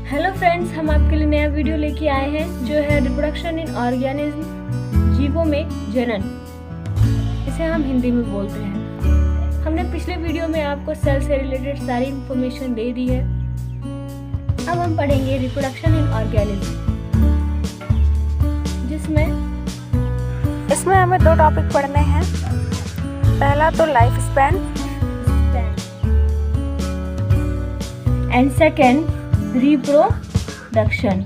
Hello friends, हम आपके लिए नया वीडियो लेके आए हैं जो है रिप्रोडक्शन इन ऑर्गेनिज्म, जीवों में जनन। इसे हम हिंदी में बोलते हैं। हमने पिछले वीडियो में आपको सेल से रिलेटेड सारी इंफॉर्मेशन दे दी है। अब हम पढ़ेंगे रिप्रोडक्शन इन ऑर्गेनिज्म, इसमें हमें दो टॉपिक पढ़ने हैं। पहला तो life span and second reproduction.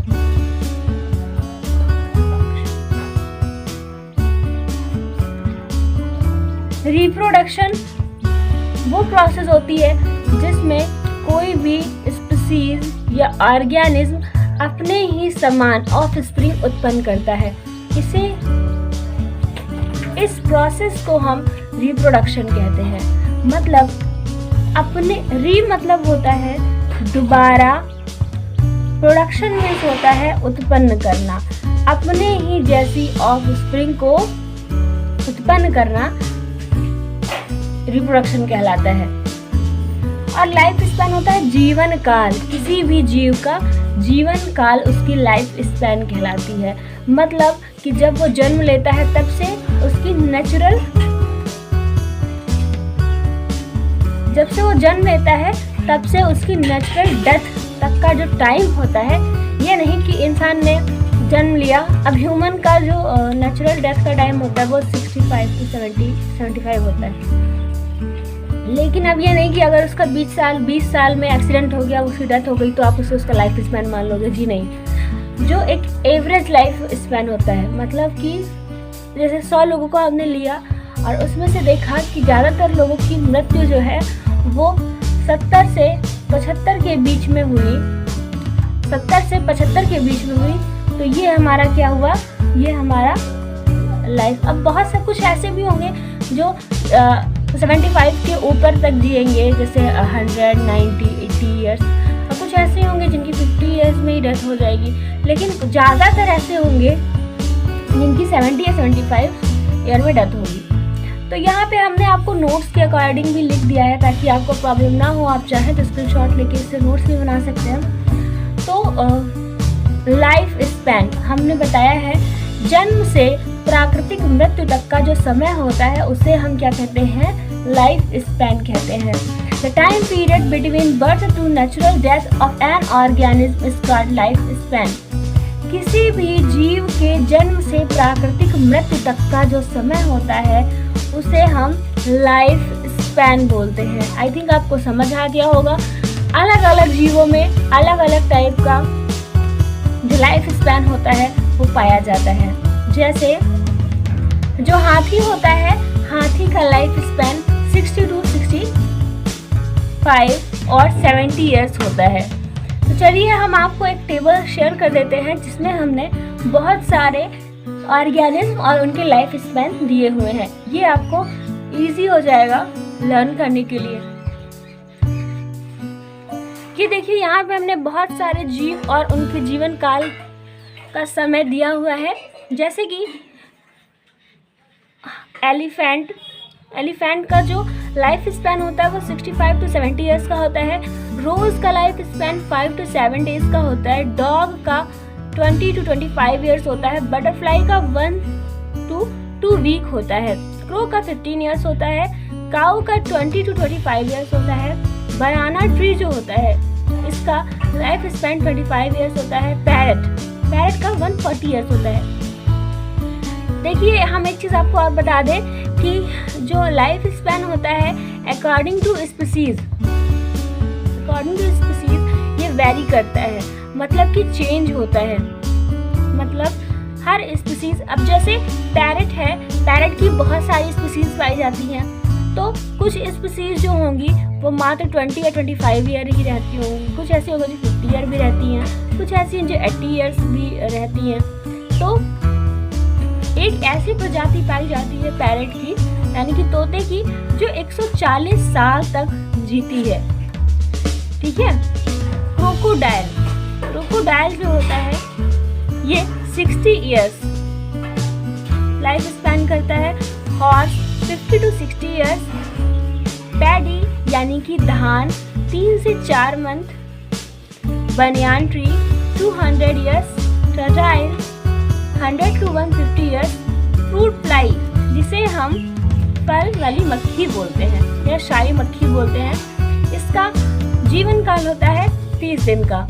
Reproduction वो प्रोसेस होती है जिसमें कोई भी स्पीसीज या ऑर्गेनिज्म अपने ही समान ऑफस्प्रिंग उत्पन्न करता है। इस प्रोसेस को हम रिप्रोडक्शन कहते हैं। मतलब मतलब होता है दोबारा, प्रोडक्शन मीन्स होता है उत्पन्न करना, अपने ही जैसी ऑफस्प्रिंग को उत्पन्न करना रिप्रोडक्शन कहलाता है। और लाइफ स्पैन होता है जीवन काल, किसी भी जीव का जीवन काल उसकी लाइफ स्पैन कहलाती है। मतलब कि जब वो जन्म लेता है तब से उसकी नेचुरल डेथ तक का जो टाइम होता है, ये नहीं कि इंसान ने जन्म लिया। अब ह्यूमन का जो नेचुरल डेथ का टाइम होता है वो 65 to 75 होता है। लेकिन अब ये नहीं कि अगर उसका 20 साल में एक्सीडेंट हो गया, उसकी डेथ हो गई तो आप उसे उसका लाइफ स्पैन मान लोगे। जी नहीं, जो एक एवरेज लाइफ स्पैन होता है, मतलब कि जैसे 100 लोगों को आपने लिया और उसमें से देखा कि ज़्यादातर लोगों की मृत्यु जो है वो 70 से 75 के बीच में हुई, तो ये हमारा क्या हुआ, ये हमारा लाइफ। अब बहुत से कुछ ऐसे भी होंगे जो 75 के ऊपर तक जिएंगे, जैसे 100, 90, 80 ईयर्स, और कुछ ऐसे होंगे जिनकी 50 ईयर्स में ही डेथ हो जाएगी। लेकिन ज़्यादातर ऐसे होंगे जिनकी 70 या 75 ईयर में डेथ होगी। तो यहाँ पे हमने आपको नोट्स के अकॉर्डिंग भी लिख दिया है ताकि आपको प्रॉब्लम ना हो। आप चाहें तो स्क्रीनशॉट लेके इससे नोट्स भी बना सकते हैं। तो लाइफ स्पैन हमने बताया है, जन्म से प्राकृतिक मृत्यु तक का जो समय होता है उसे हम क्या कहते हैं, लाइफ स्पैन कहते हैं। The time period between birth to natural death of an organism is called life span. किसी भी जीव के जन्म से प्राकृतिक मृत्यु तक का जो समय होता है उसे हम लाइफ स्पैन बोलते हैं। आई थिंक आपको समझ आ गया होगा। अलग अलग जीवों में अलग अलग टाइप का जो लाइफ स्पैन होता है वो पाया जाता है। जैसे जो हाथी होता है, हाथी का लाइफ स्पैन 60 to 65 और 70 ईयर्स होता है। तो चलिए हम आपको एक टेबल शेयर कर देते हैं जिसमें हमने बहुत सारे ऑर्गेनिज्म और उनके लाइफ स्पैन दिए हुए हैं। ये आपको इजी हो जाएगा लर्न करने के लिए। ये देखिए, यहाँ पे हमने बहुत सारे जीव और उनके जीवन काल का समय दिया हुआ है। जैसे कि एलिफेंट का जो लाइफ स्पैन होता है वो 65 to 70 ईयर्स का होता है। रोज का लाइफ स्पैन 5 to 7 डेज का होता है। डॉग का 20 to 25 ईयर्स होता है। बटरफ्लाई का 1 to 2 वीक होता है। क्रो का 15 ईयर्स होता है। काऊ का 20 to 25 ईयर्स होता है। बनाना ट्री जो होता है इसका लाइफ स्पैन 25 ईयर्स होता है। पैरट का 140 ईयर्स होता है। देखिए, हम एक चीज़ आपको और बता दें कि जो लाइफ स्पैन होता है अकॉर्डिंग टू स्पीसीज ये वेरी करता है, मतलब कि चेंज होता है। मतलब हर स्पीसीज, अब जैसे पैरट है, पैरट की बहुत सारी स्पीसीज पाई जाती हैं। तो कुछ स्पीसीज जो होंगी वो मात्र 20 या 25 ईयर ही रहती होंगी। कुछ ऐसी होगी जो 50 ईयर भी रहती हैं, कुछ ऐसी हैं जो 80 ईयर्स भी रहती हैं। तो एक ऐसी प्रजाति पाई जाती है पैरट की, यानी कि तोते की, जो 140 साल तक जीती है। ठीक है। क्रोकोडाइल जो होता है ये 60 ईयर्स लाइफ स्पैन करता है। Horse 50 to 60 years. पैडी यानी कि धान 3 से 4 month. banyan tree 200 years, turtle 100 to 150 years, fruit fly जिसे हम फल वाली मक्खी बोलते हैं या शाही मक्खी बोलते हैं, इसका जीवन काल होता है 30 दिन का।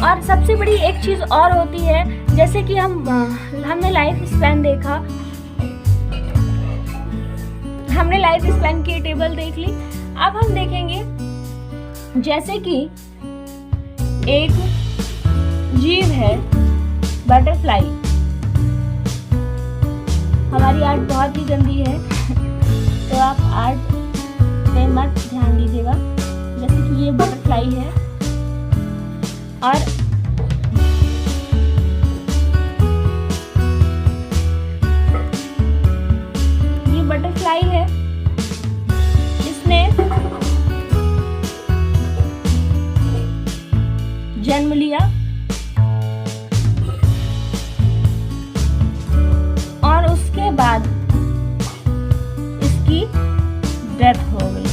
और सबसे बड़ी एक चीज और होती है, जैसे कि हमने लाइफ स्पैन देखा, हमने लाइफ स्पैन की टेबल देख ली। अब हम देखेंगे जैसे कि एक जीव है बटरफ्लाई। हमारी आर्ट बहुत ही गंदी है तो आप आर्ट पे मत ध्यान दीजिएगा। जैसे कि ये बटरफ्लाई है और ये बटरफ्लाई है, इसने जन्म लिया और उसके बाद इसकी डेथ हो गई।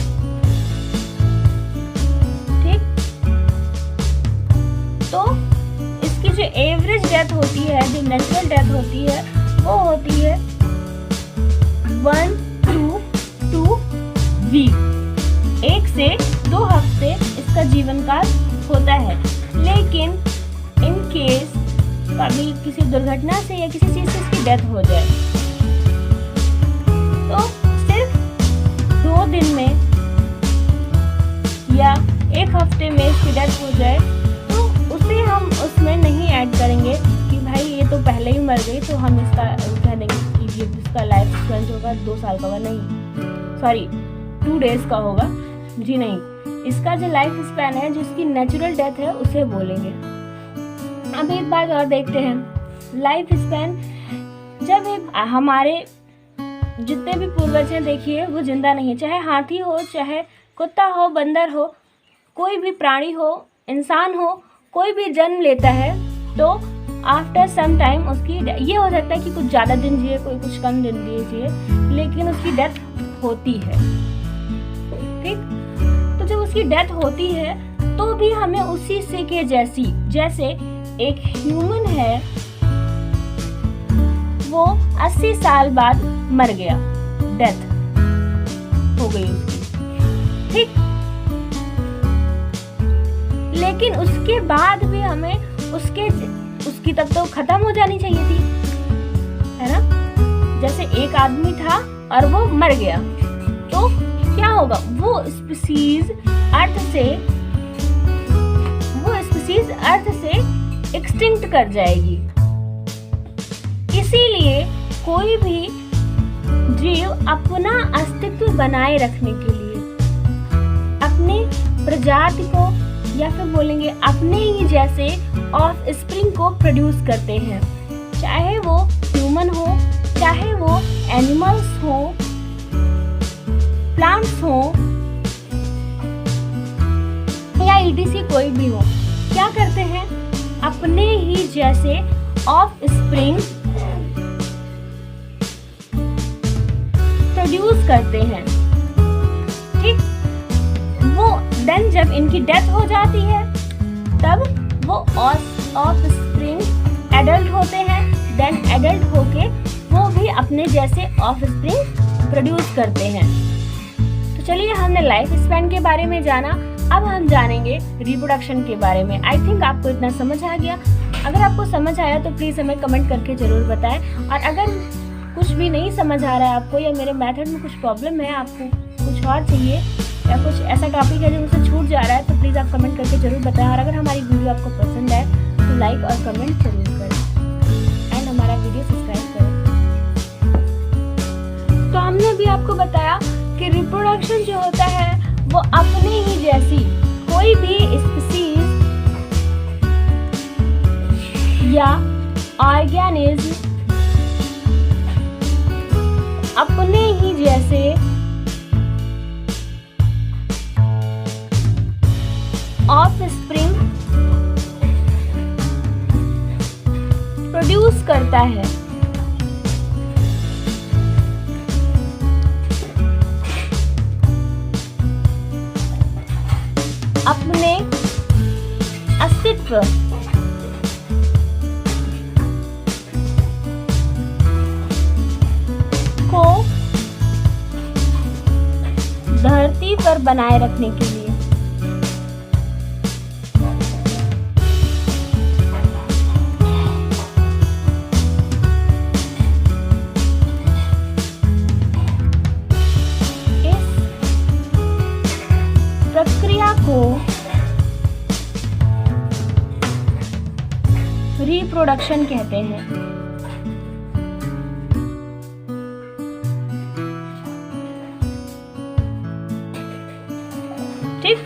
ठीक, तो इसकी जो एवरेज डेथ होती है, जो नेचुरल डेथ होती है, वो होती है 1 to 2 वीक, 1 से 2 हफ्ते इसका जीवन काल होता है। लेकिन इन केस कभी किसी दुर्घटना से या किसी चीज से इसकी डेथ हो जाए तो सिर्फ 2 दिन में या 1 हफ्ते में इसकी डेथ हो जाए तो उसे हम उसमें नहीं ऐड करेंगे कि भाई ये तो पहले ही मर गई, तो हम इसका कह देंगे कि ये इसका लाइफ स्पैन होगा 2 साल का होगा। नहीं, सॉरी 2 डेज का होगा जी, नहीं, इसका जो लाइफ स्पैन है, जिसकी नेचुरल डेथ है, उसे बोलेंगे। अब एक बात और देखते हैं, लाइफ स्पैन जब हमारे जितने भी पूर्वज हैं, देखिए वो जिंदा नहीं है, चाहे हाथी हो, चाहे कुत्ता हो, बंदर हो, कोई भी प्राणी हो, इंसान हो, कोई भी जन्म लेता है तो आफ्टर सम टाइम उसकी ये हो सकता है कि कुछ ज़्यादा दिन जिए, कोई कुछ कम दिन जिए, लेकिन उसकी डेथ होती है। ठीक, तो जब उसकी डेथ होती है तो भी हमें उसी से के जैसे एक ह्यूमन है, वो 80 साल बाद मर गया, डेथ हो गई उसकी। ठीक, लेकिन उसके बाद भी हमें उसकी तब तो खत्म हो जानी चाहिए थी, है ना। जैसे एक आदमी था और वो मर गया तो क्या होगा, वो स्पीसीज अर्थ से एक्सटिंक्ट कर जाएगी। इसीलिए कोई भी जीव अपना अस्तित्व बनाए रखने के लिए अपने प्रजाति को या फिर बोलेंगे अपने ही जैसे ऑफ स्प्रिंग को प्रोड्यूस करते हैं, चाहे वो ह्यूमन हो, चाहे वो एनिमल्स हो, प्लांट्स हो या ईटीसी कोई भी हो। क्या करते हैं, अपने ही जैसे ऑफ स्प्रिंग प्रोड्यूस करते हैं। ठीक, वो देन जब इनकी डेथ हो जाती है तब वो ऑफ स्प्रिंग एडल्ट होते हैं, देन एडल्ट होके वो भी अपने जैसे ऑफ स्प्रिंग प्रोड्यूस करते हैं। तो चलिए, हमने लाइफ स्पैन के बारे में जाना, अब हम जानेंगे रिप्रोडक्शन के बारे में। आई थिंक आपको इतना समझ आ गया। अगर आपको समझ आया तो प्लीज़ हमें कमेंट करके ज़रूर बताएं, और अगर कुछ भी नहीं समझ आ रहा है आपको या मेरे मेथड में कुछ प्रॉब्लम है, आपको कुछ और चाहिए या कुछ ऐसा टॉपिक है जो मुझसे छूट जा रहा है, तो प्लीज़ आप कमेंट करके ज़रूर बताएं। और अगर हमारी वीडियो आपको पसंद आए तो लाइक और कमेंट जरूर करें एंड हमारा वीडियो सब्सक्राइब करें। तो हमने भी आपको बताया कि रिप्रोडक्शन जो होता है वो अपने ही जैसी कोई भी स्पीसीज या ऑर्गेनिज्म अपने ही जैसे ऑफस्प्रिंग प्रोड्यूस करता है। अपने अस्तित्व को धरती पर बनाए रखने के लिए इस प्रक्रिया को रिप्रोडक्शन कहते हैं। ठीक,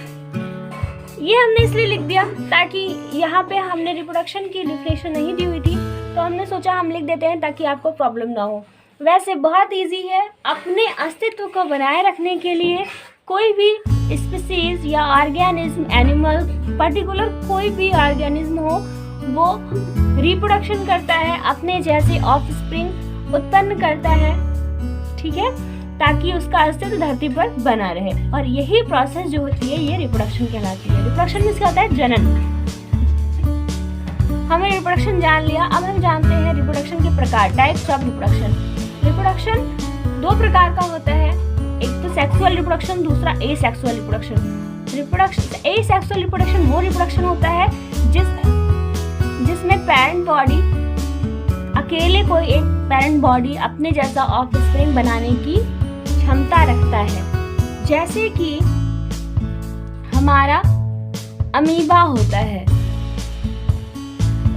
ये हमने इसलिए लिख दिया ताकि यहाँ पे हमने रिप्रोडक्शन की डिफिनेशन नहीं दी हुई थी, तो हमने सोचा हम लिख देते हैं ताकि आपको प्रॉब्लम ना हो। वैसे बहुत इजी है, अपने अस्तित्व को बनाए रखने के लिए कोई भी स्पीसीज या ऑर्गेनिज्म, एनिमल, पर्टिकुलर कोई भी ऑर्गेनिज्म हो, वो रिप्रोडक्शन करता है, अपने जैसे ऑफस्प्रिंग उत्पन्न करता है, ठीक है, ताकि उसका अस्तित्व धरती पर बना रहे। और यही प्रोसेस जो होती है ये रिप्रोडक्शन कहलाती है। रिप्रोडक्शन मीन्स क्या होता है? जनन। हमने रिप्रोडक्शन जान लिया, अब हम जानते हैं रिप्रोडक्शन के प्रकार, टाइप्स ऑफ रिप्रोडक्शन। रिप्रोडक्शन दो प्रकार का होता है, एक तो सेक्सुअल रिप्रोडक्शन, दूसरा एसेक्सुअल रिप्रोडक्शन। एसेक्सुअल रिप्रोडक्शन वो रिप्रोडक्शन होता है जिसमें पेरेंट बॉडी अकेले कोई एक पेरेंट बॉडी अपने जैसा ऑफस्प्रिंग बनाने की क्षमता रखता है। जैसे कि हमारा अमीबा होता है,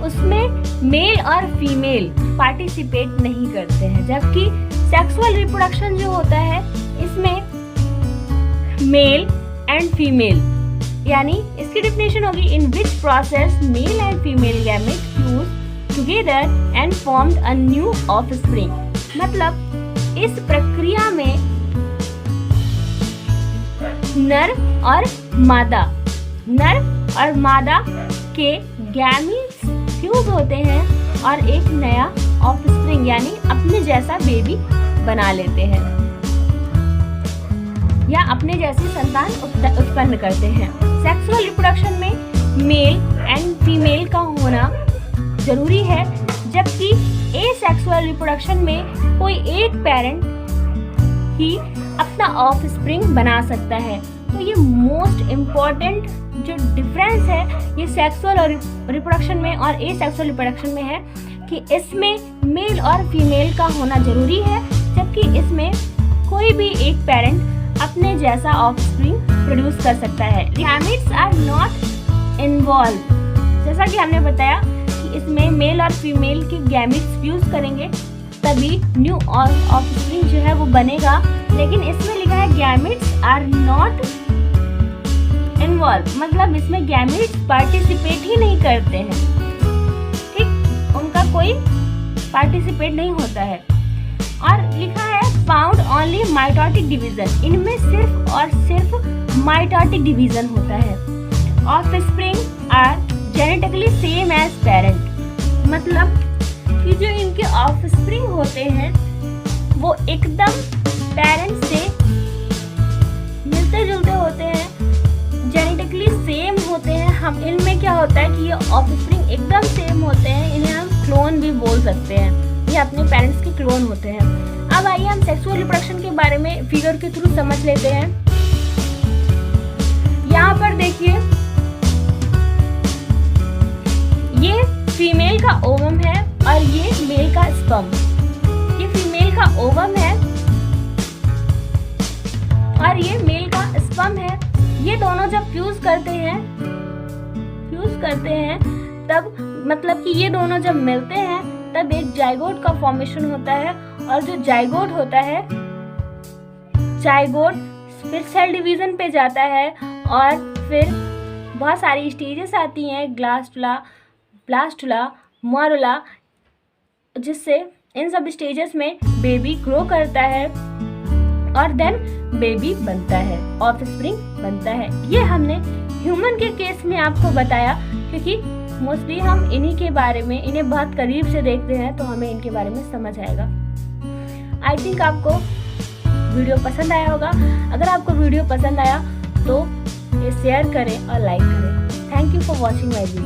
उसमें मेल और फीमेल पार्टिसिपेट नहीं करते हैं, जबकि सेक्सुअल रिप्रोडक्शन जो होता है इसमें मेल एंड फीमेल, यानी इसकी डेफिनेशन होगी in which process male and female gamete fuse together and formed a new offspring. मतलब इस प्रक्रिया में नर और मादा के गैमीट्स फ्यूज होते हैं और एक नया ऑफस्प्रिंग यानी अपने जैसा बेबी बना लेते हैं या अपने जैसी संतान उत्पन्न करते हैं। सेक्सुअल रिप्रोडक्शन में मेल एंड फीमेल का होना जरूरी है, जबकि एसेक्सुअल रिप्रोडक्शन में कोई एक पेरेंट ही अपना ऑफस्प्रिंग बना सकता है। तो ये मोस्ट इम्पॉर्टेंट जो डिफरेंस है ये सेक्सुअल रिप्रोडक्शन में और एसेक्सुअल रिप्रोडक्शन में है कि इसमें मेल और फीमेल का होना जरूरी है, जबकि इसमें कोई भी एक पेरेंट अपने जैसा ऑफस्प्रिंग प्रोड्यूस कर सकता है। गैमेट्स आर नॉट इन्वॉल्व, जैसा कि हमने बताया कि इसमें मेल और फीमेल के गैमेट्स फ्यूज करेंगे तभी न्यू ऑफस्प्रिंग जो है वो बनेगा, लेकिन इसमें लिखा है गैमेट्स आर नॉट इन्वॉल्व, मतलब इसमें गैमेट्स पार्टिसिपेट ही नहीं करते हैं। ठीक, उनका कोई पार्टिसिपेट नहीं होता है। और लिखा है फाउंड ओनली माइटोटिक डिवीजन, इनमें सिर्फ और सिर्फ माइटोटिक डिवीजन होता है। Offspring are genetically same as parent, मतलब कि जो इनके ऑफस्प्रिंग होते हैं वो एकदम पेरेंट से मिलते जुलते होते हैं, जेनेटिकली सेम होते हैं। हम इनमें क्या होता है कि ये ऑफस्प्रिंग एकदम सेम होते हैं, इन्हें हम क्लोन भी बोल सकते हैं, ये अपने पेरेंट्स के क्लोन होते हैं। अब आइए हम सेक्सुअल रिप्रोडक्शन के बारे में फिगर के थ्रू समझ लेते हैं। यहाँ पर देखिए ये फीमेल का ओवम है और ये मेल का स्पर्म। ये फीमेल का ओवम है और ये मेल का स्पर्म है। ये दोनों जब फ्यूज करते हैं तब मतलब कि ये दोनों जब मिलते हैं तब एक जाइगोट का फॉर्मेशन होता है, और जो जाइगोट होता है, जाइगोट फिर सेल डिवीजन पे जाता है और फिर बहुत सारी स्टेजेस आती हैं, ब्लास्टुला, मोरुला, जिससे इन सब स्टेजेस में बेबी ग्रो करता है और देन बेबी बनता है, ऑफस्प्रिंग बनता है। ये हमने ह्यूमन के केस में आपको बताया क्योंकि मोस्टली हम इन्हीं के बारे में, इन्हें बहुत करीब से देखते हैं तो हमें इनके बारे में समझ आएगा। आई थिंक आपको वीडियो पसंद आया होगा। अगर आपको वीडियो पसंद आया तो कीजिए, शेयर करें और लाइक करें। Thank you for watching my video.